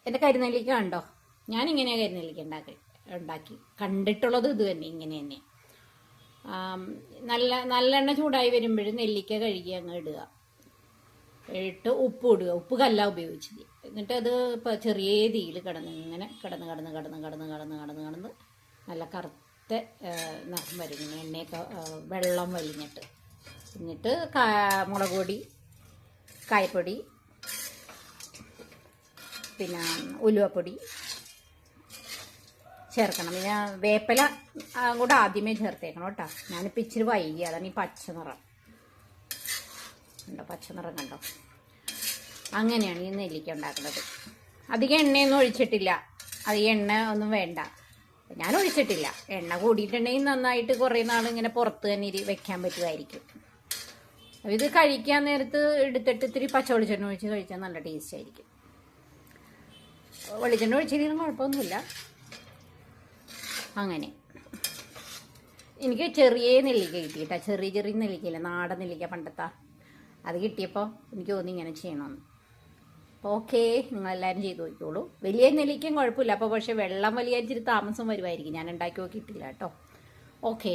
എൻ്റെ കരിനെല്ലിക്ക കണ്ടോ? ഞാനിങ്ങനെയാണ് കരിനെല്ലിക്ക ഉണ്ടാക്കി കണ്ടിട്ടുള്ളത്. ഇത് തന്നെ, ഇങ്ങനെ തന്നെ. നല്ലെണ്ണ ചൂടായി വരുമ്പോഴും നെല്ലിക്ക കഴുകി അങ്ങ് ഇടുക. ഇട്ട് ഉപ്പ് ഇടുക. ഉപ്പ് കല്ല ഉപയോഗിച്ചത്. എന്നിട്ട് അത് ഇപ്പോൾ ചെറിയ തീയിൽ കിടന്ന് നല്ല കറുത്ത നിറം വരും. ഇങ്ങനെ എണ്ണയൊക്കെ വെള്ളം വലിഞ്ഞിട്ട്. എന്നിട്ട് മുളക് പൊടി, കായപ്പൊടി, പിന്നെ ഉലുവപ്പൊടി ചേർക്കണം. പിന്നെ വേപ്പില കൂടെ ആദ്യമേ ചേർത്തേക്കണം കേട്ടോ. ഞാനിപ്പോൾ ഇച്ചിരി വൈകി, അതാണ് ഈ പച്ച നിറം കണ്ടോ, പച്ച നിറം കണ്ടോ. അങ്ങനെയാണ് ഈ നെല്ലിക്ക ഉണ്ടാക്കുന്നത്. അധികം എണ്ണയൊന്നും ഒഴിച്ചിട്ടില്ല. അധികം എണ്ണ ഒന്നും വേണ്ട. ഞാൻ ഒഴിച്ചിട്ടില്ല. എണ്ണ കൂടിയിട്ടുണ്ടെങ്കിൽ നന്നായിട്ട് കുറേ നാൾ ഇങ്ങനെ പുറത്ത് തന്നെ വെക്കാൻ പറ്റുമായിരിക്കും. ഇത് കഴിക്കാൻ നേരത്ത് എടുത്തിട്ട് ഇത്തിരി പച്ച വെളിച്ചെണ്ണ ഒഴിച്ച് കഴിച്ചാൽ നല്ല ടേസ്റ്റ് ആയിരിക്കും. വെളിച്ചെണ്ണ ഒഴിച്ചിരിക്കുന്ന കുഴപ്പമൊന്നുമില്ല. അങ്ങനെ എനിക്ക് ചെറിയ നെല്ലിക്ക കിട്ടി കേട്ടോ. ചെറിയ നെല്ലിക്കയില്ല, നാടൻ നെല്ലിക്ക പണ്ടത്തെ. അത് കിട്ടിയപ്പോൾ എനിക്ക് തോന്നി ഇങ്ങനെ ചെയ്യണമെന്ന്. ഓക്കെ, നിങ്ങളെല്ലാവരും ചെയ്ത് നോക്കിക്കോളൂ. വലിയ നെല്ലിക്കയും കുഴപ്പമില്ല. അപ്പോൾ പക്ഷേ വെള്ളം വലിയ ഇച്ചിരി താമസം വരുമായിരിക്കും. ഞാൻ ഉണ്ടാക്കി നോക്കിയിട്ടില്ല കേട്ടോ. ഓക്കെ.